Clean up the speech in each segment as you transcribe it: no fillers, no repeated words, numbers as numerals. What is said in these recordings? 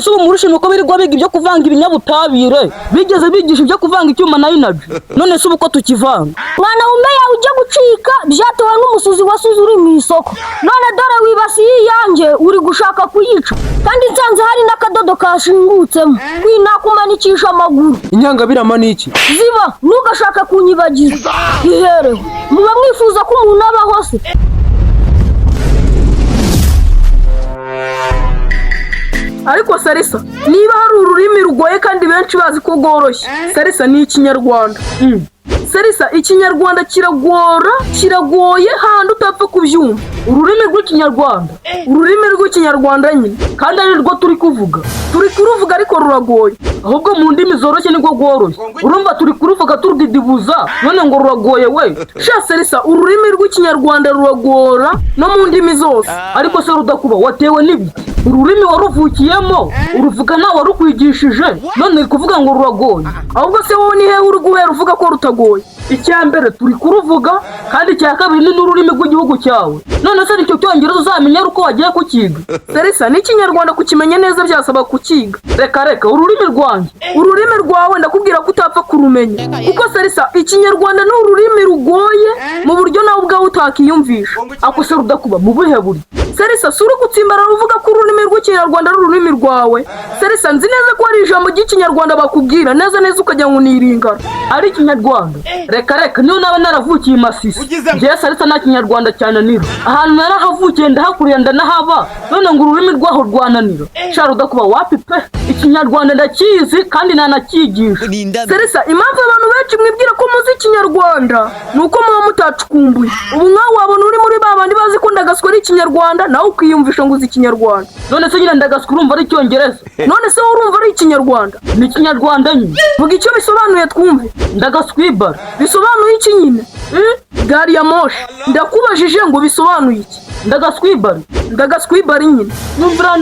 none se umurushe nuko birirwa biga ibyo kuvanga ibinyabutabire bigeze bigisha ibyo kuvanga icyuma na inabi none se uko tukivanga mwana umbeya ujya gucika byatewe n'umusuzi wasuze uri mu isoko none dore wibasiye iyanjye uri gushaka kuyica kandi nsanze hari n'akadodo kashingutsemo kwinakumanikisha amaguru inyangabirama niki ziba ntugashaka kunyibagiza ihereho muba mwifuza ko umuntu abaho se ariko Sarisa niba hari ururimi rugoye kandi benshi bazi ko rworoshye Sarisa ni ikinyarwanda Sarisa ikinyarwanda kiragoye handi utapfa kubyumva ururimi rw'ikinyarwanda nyine kandi ari rwo turi kuruvuga ariko ruragoye ahubwo mu ndimi zoroshye niko rworoshye urumva turi kuruvuga turudidibuza none ngo ruragoye we sha Sarisa ururimi rw'ikinyarwanda ruragora no mu ndimi zose ariko se rudakuba watewe n'ibiki ururimi waruvukiyemo uruvuga nawe warukwigishije none kuvuga ngo ruragoye ahubwo se wowe ni hehe uri guhera uvuga ko rutagoye icya mbere turi kuruvuga kandi icya kabiri ni n'ururimi rw'igihugu cyawe none se nicyo cyongereza uzamenya uko wagiye kukiga Sarisa n'ikinyarwanda kukimenya neza byasaba kukiga reka ururimi rwawe ndakubwira ko utapfa kurumenya kuko Sarisa ikinyarwanda ni ururimi rugoye mu buryo nawe ubwawe utakiyumvisha ako se rudakuba mu buhe buryo Sarisa suri gutsimbara ruvuga ko ururimi rw'ikinyarwanda ari ururimi rwawe Sarisa nzi neza ko hari ijambo ry'ikinyarwanda bakubwira neza ukajya ngo niringana ari ikinyarwanda reka niyo naba naravukiye Masisi njye Sarisa nta kinyarwanda cyananira ahantu narahavukiye ndahakuriye ndanahaba none ngo ururimi rwaho rwananira shara udakuba wapi pe ikinyarwanda ndakizi kandi nanakigisha Sarisa impamvu abantu benshi mwibwira ko muzi ikinyarwanda nuko muba mutacukumbuye ubu nkawe wabona uri muri babandi bazi ko ndagaswa ari ikinyarwanda nawe ukiyumvisha ngo uzi ikinyarwanda none se nyine ndagaswa urumva ari icyongereza none se urumva ari ikinyarwanda ni ikinyarwanda nyine vuga icyo bisobanuye twumve ndagaswibara bisobanuye iki nyine gari ya moshi ndakubajije ngo bisobanuye iki ndagaswibara nyine nyumvira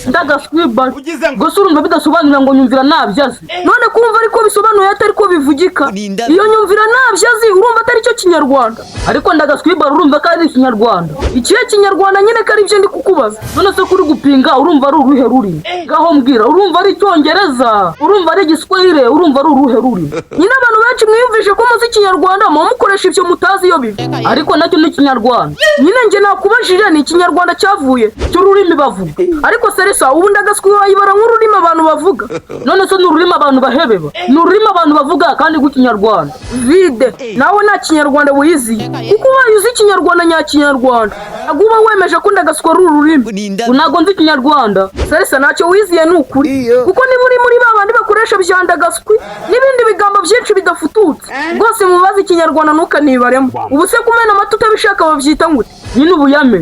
ndagaswibara gusa urumva bidasobanura ngo nyumvira nabyazi none kumva ariko bisobanuye atari ko bivugika iyo nyumvira nabyazi urumva atari cyo kinyarwanda ariko ndagaswibara urumva ko ari ikinyarwanda ikihe kinyarwanda nyine ko ari byo ndi kukubaza none se kuri gupinga urumva ari uruhe rurimi ngaho mbwira urumva ari icyongereza urumva ari igiswahili urumva ari uruhe rurimi nyine abantu benshi mwiyumvishe ko muzi ikinyarwanda mukoresha ibyo mutazi iyo biva ariko nacyo ni ikinyarwanda nyine njye nakubajije ni ikinyarwanda cyavuye cy'ururimi bavuga ariko Sarisa ubu ndagaswi wayibara nk'ururimi abantu bavuga none se ni ururimi abantu bahebeba ni ururimi abantu bavuga kandi rw'ikinyarwanda vide nawe nta kinyarwanda wiyizi kuko ubaye uzi ikinyarwanda nyakinyarwanda ntabwo uba wemeje ko ndagaswa ari ururimi ntabwo nzi ikinyarwanda Sarisa ntacyo wiziye ni ukuri kuko niba uri muri babandi bakoresha bya ndagaswi n'ibindi bigambo byinshi bidafututse rwose mubaze ikinyarwanda ntukanibaremo ubu se kumena amata utabishaka babyita ngute nyine ubuyame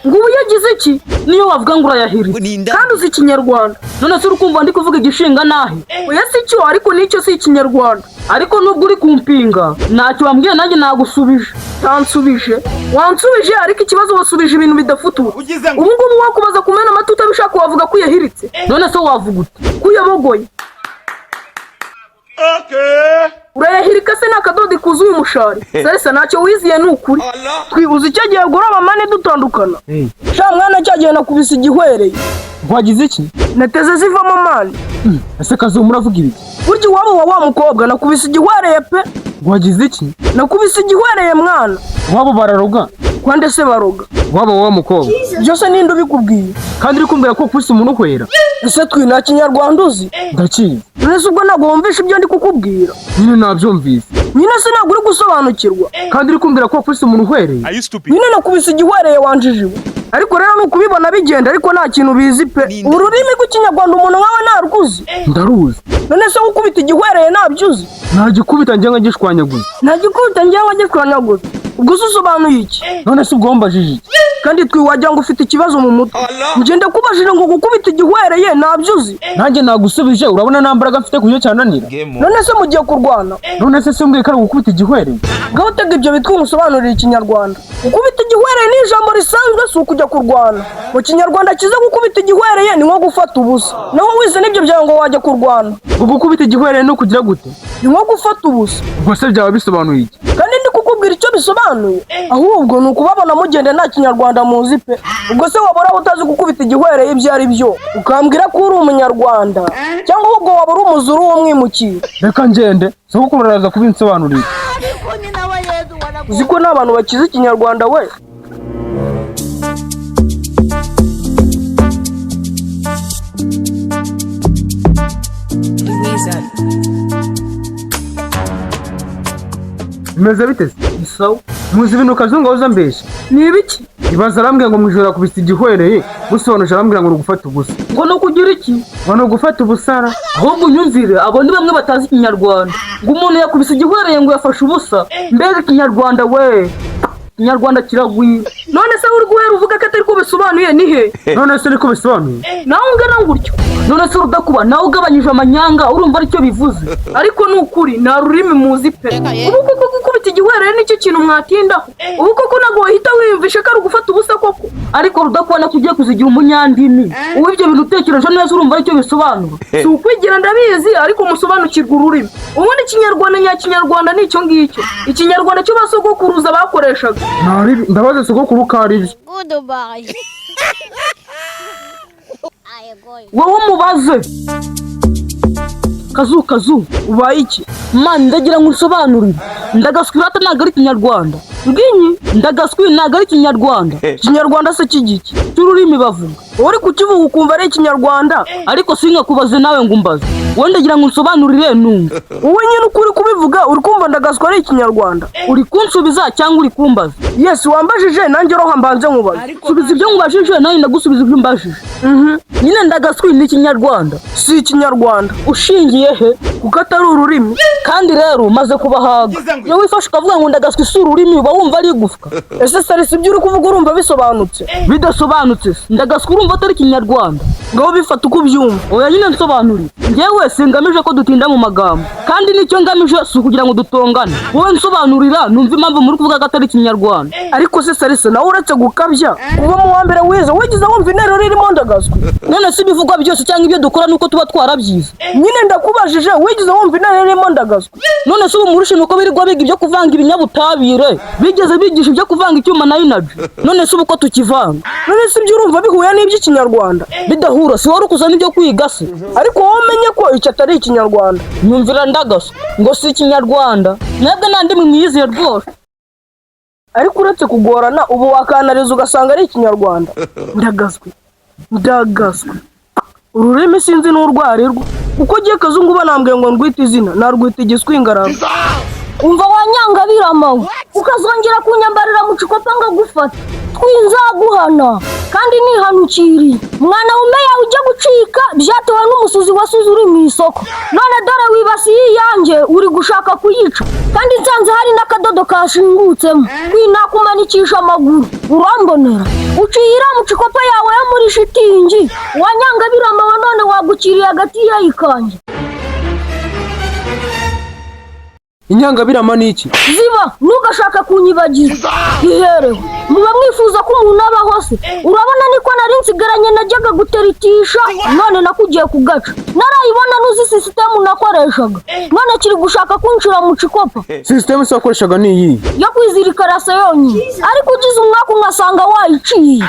ngo ubu yagize iki niyo wavuga ngo urayahiritse kandi uzi ikinyarwanda none se urukumva ndi kuvuga igishinga nahe oya si cyo ariko nicyo si ikinyarwanda ariko nubwo uri kumpinga ntacyo wambwiye nanjye nagusubije wansubije ariko ikibazo wasubije ibintu bidafututse ubu ngubu wakubaza kumena amata utabishaka wavuga ko uyahiritse none se wavuga ute ko uyabogoye urayahirika se n'akadodi kuzuye umushari Sarisa ntacyo wiziye ni ukuri twibuze icyo gihe goroba mane dutandukana sha mwana cyagiye nakubise igihwereye wagize iki nateze zivamo mane ese kazo muravuga ibiki burya iwabo wa mukobwa nakubise igihwereye pe wagize iki nakubise igihwereye mwana wabo bararoga kwande se baroga wabo wa mukobwa byose ninde ubikubwiye kandi uri kumbwira ko kwisi umuntu kwera ese nta kinyarwanda uzi ndakizi nese ubwo ntabwo wumvisha ibyo ndi kukubwira nyine nabyumvise nyine se ntabwo uri gusobanukirwa kandi uri kumbwira ko kwisi umuntu uhwereye nyine nakubise igihwereye wanjijiwe ariko rero nukubibona bigenda ariko nta kintu bizi pe ururimi rw'ikinyarwanda umuntu nkawe ntarwuzi ndaruzi none se gukubita igihwereye ntabyuzi ntagikubita njye ngo gishwanyaguze ubwo usobanuye iki none se ubwo wambajije iki kandi wagira ngo ufite ikibazo mu mutwe ngenda kubajije ngo gukubita igihwereye ntabyuzi nanjye nagusubije urabona nta mbaraga mfite kuyo cyananira none se mugiye kurwana none se simbwiye ko ari gukubita igihwereye ngaho utega ibyo bitwa umusobanurira ikinyarwanda gukubita igihwereye ni ijambo risanzwe si ukujya kurwana mu kinyarwanda kiza gukubita igihwereye ni nko gufata ubusa naho wize n'ibyo byawe ngo wajya kurwana gukubita igihwereye no kugira gute ni nko gufata ubusa ubwo se byaba bisobanuye iki kandi ndi kukubwira icyo bisobanuye ahubwo ni ukubabona mugende nta kinyarwanda muzi pe ubwo se wabura utazi gukubita igihwereye ibyo ari byo ukambwira ko uri umunyarwanda cyangwa ahubwo waba uri umuzuru w'umwimukira reka ngende sogokuru araza kubinsobanurira uzi ko nta bantu bakize ikinyarwanda we bimeze bite isawa muzi ibintu kazungu wahoze ambeshya ni ibiki ibaza arambwira ngo mwijoro akubise igihwereye gusobanuje arambwira ngo ni ugufata ubusa ngo no kugira iki ngo ni ugufata ubusara ahubwo unyumvire abo ni bamwe batazi ikinyarwanda ngo umuntu yakubise igihwereye ngo yafashe ubusa mbega ikinyarwanda we ikinyarwanda kiragwira none se uri guhera uvuga ko atari ko bisobanuye ni he none se niko bisobanuye nawe ungana gutyo none se udakuba nawe ugabanyije amanyanga urumva aricyo bivuze ariko ni ukuri nta rurimi muzi pe ubu koko gukubita igihwereye nicyo kintu mwatindaho ubu koko ntabwo wahita wiyumvisha ko ari ugufata ubusa koko ariko rudakubona ko ugiye kuzigira umunyandimi ubu ibyo bintu utekereje neza urumva aricyo bisobanura si ukwigira ndabizi ariko musobanukirwa ururimi ubundi ikinyarwanda nyakinyarwanda ni icyo ngicyo ikinyarwanda cyo basogokuruza bakoreshaga ndabaza sogokuru ko ari byo wowe umubaze kazu ubaye iki mani ndagira ngo usobanurire ndagaswi rata ntabwo ari ikinyarwanda bwinyi ndagaswi ntabwo ari ikinyarwanda ikinyarwanda se kigiki cy'ururimi bavuga uri kukivuga ukumva ari ikinyarwanda ariko singakubaze nawe ngo umbaze wowe ndagira ngo unsobanurire numva wowe nyine uko uri kubivuga uri kumva ndagaswi ari ikinyarwanda uri kunsubiza cyangwa uri kumbaza yesi wambajije nanjye roha mbanze nkubaze subiza ibyo nkubajije nanjye ndagusubiza ibyo umbajije nyine ndagaswi ni ikinyarwanda si ikinyarwanda ushingiye he kuko atari ururimi kandi rero maze kubahaga iyo wifashe ukavuga ngo ndagaswi si ururimi uba wumva ari igufwa ese sarisi ibyo uri kuvuga urumva bisobanutse bidasobanutse ndagaswi urumva atari ikinyarwanda ngaho bifata uko ubyumva oya nyine nsobanurire njyewe singamije ko dutinda mu magambo kandi nicyo ngamije si ukugira ngo dutongane wowe nsobanurira numva impamvu muri kuvuga ko atari ikinyarwanda ariko se sarisi nawe uretse gukabya kuba mu wa mbere wize wigize wumva interuro irimo ndagaswi none si ibivugwa byose cyangwa ibyo dukora nuko tuba twarabyize nyine ndakubajije wigize wumva interuro irimo ndagaswi none se ubu murushimwe ko birirwa biga ibyo kuvanga ibinyabutabire bigeze bigisha ibyo kuvanga icyuma na inaji none se ubu ko tukivanga none se ibyo urumva bihuye n'iby'ikinyarwanda bidahura si wari ukuzana ibyo kwiga se ariko wowe umenye ko icyo atari ikinyarwanda nyumvira ndagaswi ngo si ikinyarwanda mwebwe nta ndimi mwiyiziye rwose ariko uretse kugorana ubu wakanariza ugasanga ari ikinyarwanda ndagaswi ururimi sinzi n'urwarirwa uko ugiye kazungu banambwiye ngo ndwite izina narwita igiswingararo umva wanyangabirama ukazongera kunyambarira mu cikopa ngagufata twinzaguhana kandi nihanukiriye mwana umeya ujya gucika byatewe n'umusuzi wasuze uri mu isoko none dore wibasiye iyanjye uri gushaka kuyica kandi nsanze hari n'akadodo kashingutsemo kwinakumanikisha amaguru urambonera uciyira mu cikopa yawe yo muri shitingi wanyangabirama wa none wagukiriye hagati y'ayikanje inyangabirama ni iki ziba ntugashaka kunyibagiza iherewe muba mwifuza ko umuntu abaho se urabona niko nari nsigaranye najyaga guteritisha none nakugiye kugaca narayibona nuzi sisitemu nakoreshaga none kiri gushaka kunshira mu cikopa sisitemu se wakoreshaga ni iyi yo kwizirika rase yonyine ariko ugize umwaka unkasanga wayiciye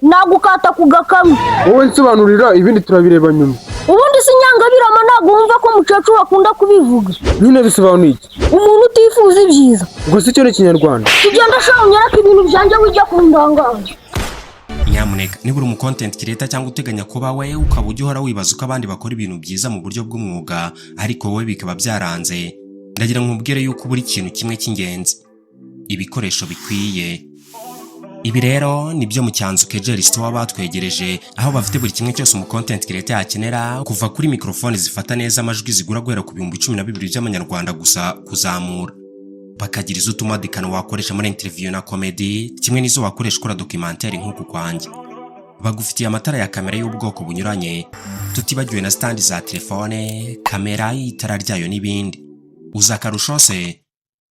nagukata ku gakamwe wowe nsobanurira ibindi turabireba nyuma ubundi si nyangabirama ntabwo wumva ko umukecuru akunda kubivuga nyine bisobanuye iki umuntu utifuza ibyiza ubwo si cyo ni ikinyarwanda tugenda shaka unyereka ibintu byanjye wijya kundangaza nyamuneka niba uri umu content creator cyangwa uteganya kuba we ukaba ujya uhora wibaza uko abandi bakora ibintu byiza mu buryo bw'umwuga ariko wowe bikaba byaranze ndagira ngo nkubwire yuko buri kintu kimwe cy'ingenzi ibikoresho bikwiye. Ibi rero nibyo mu cyanzu Kejeli Store batwegereje aho bafite buri kimwe cyose umu content creator yakenera kuva kuri microphone zifata neza amajwi zigura guhera ku 12,000 by'amanyarwanda gusa kuzamura, bakagira izo utumadikano wakoresha muri interview na comedy kimwe n'izo wakoresha ukora documentaire nk'uku kwanjye. Bagufitiye amatara ya kamera y'ubwoko bunyuranye tutibagiwe na stand za telefone, kamera y'itara ryayo n'ibindi. Uzakarusho se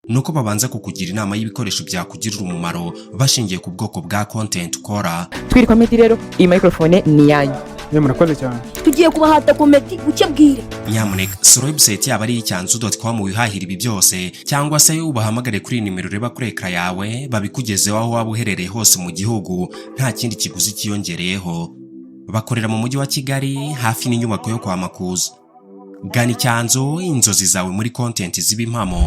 nuko babanza kukugira inama y'ibikoresho byakugirira umumaro bashingiye ku bwoko bwa content ukora. Twiri comedy rero iyi microphone ni yanyu murakoze cyane. tugiye kubahata komedi buke bwire. Nyamuneka sura website yaba ari icyanzu.com wihahira ibi byose cyangwa se ubahamagare kuri nimero ureba kuri ekra yawe babikugezeho aho waba uherereye hose mu gihugu nta kindi kiguzi kiyongereyeho. Bakorera mu mujyi wa Kigali hafi n'inyubako yo kwa Makuza. Gana Icyanzu, inzozi zawe muri content ziba impamo.